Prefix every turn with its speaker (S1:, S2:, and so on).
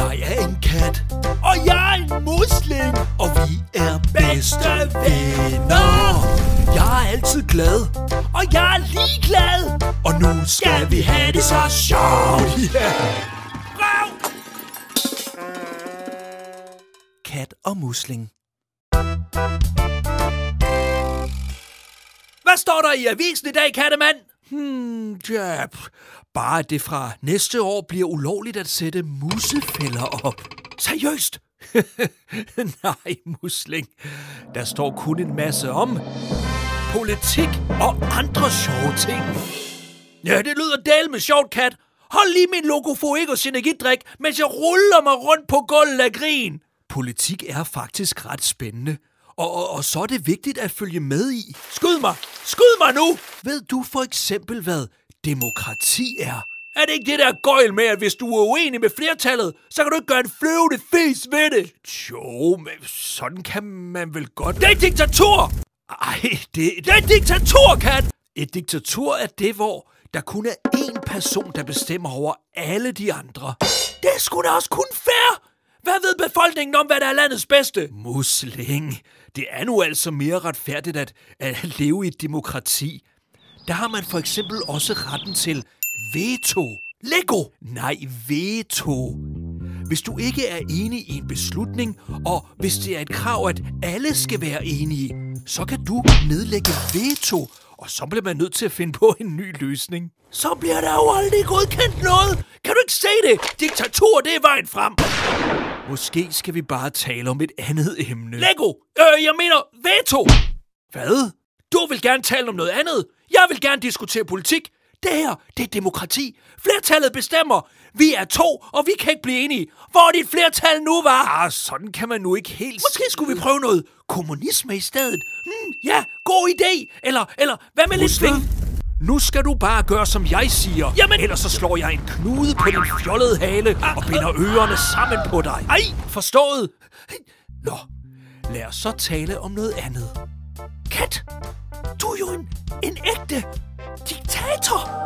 S1: Jeg er en kat.
S2: Og jeg er en musling.
S1: Og vi er bedste venner. Jeg er altid glad.
S2: Og jeg er ligeglad.
S1: Og nu skal vi have det så sjovt.
S2: Røv!
S1: Kat og musling.
S2: Hvad står der i avisen i dag, kattemand?
S1: Ja, bare at det fra næste år bliver ulovligt at sætte musefælder op.
S2: Seriøst?
S1: Nej, musling. Der står kun en masse om politik og andre sjove ting.
S2: Ja, det lyder dælme sjovt, kat. Hold lige min Locofoegos energidrik, mens jeg ruller mig rundt på gulvet af grin.
S1: Politik er faktisk ret spændende. Og så er det vigtigt at følge med i.
S2: Skyd mig! Skyd mig nu!
S1: Ved du for eksempel, hvad demokrati er?
S2: Er det ikke det der gøjl med, at hvis du er uenig med flertallet, så kan du ikke gøre en flyvende fis ved det?
S1: Jo, men sådan kan man vel godt...
S2: Det er diktatur!
S1: Ej,
S2: det er diktatur, kat!
S1: Et diktatur er det, hvor der kun er én person, der bestemmer over alle de andre.
S2: Det er sgu da også kun fair! Hvad ved befolkningen om, hvad der er landets bedste?
S1: Musling. Det er nu altså mere retfærdigt at leve i et demokrati. Der har man for eksempel også retten til veto.
S2: Lego!
S1: Nej, veto. Hvis du ikke er enig i en beslutning, og hvis det er et krav, at alle skal være enige, så kan du nedlægge veto, og så bliver man nødt til at finde på en ny løsning.
S2: Så bliver der jo aldrig godkendt noget. Kan du ikke se det? Diktatur, det er vejen frem.
S1: Måske skal vi bare tale om et andet emne.
S2: Lego! Jeg mener veto!
S1: Hvad?
S2: Du vil gerne tale om noget andet. Jeg vil gerne diskutere politik. Det her, det er demokrati. Flertallet bestemmer. Vi er 2, og vi kan ikke blive enige. Hvor dit flertal nu var?
S1: Sådan kan man nu ikke helt...
S2: Måske skulle vi prøve noget kommunisme i stedet. Ja, god idé. Eller hvad med lidt sving?
S1: Nu skal du bare gøre, som jeg siger.
S2: Jamen...
S1: Ellers så slår jeg en knude på din fjollede hale og binder ørerne sammen på dig.
S2: Ej, forstået.
S1: Nå, lad os så tale om noget andet.
S2: Kat, du er jo en ægte diktator.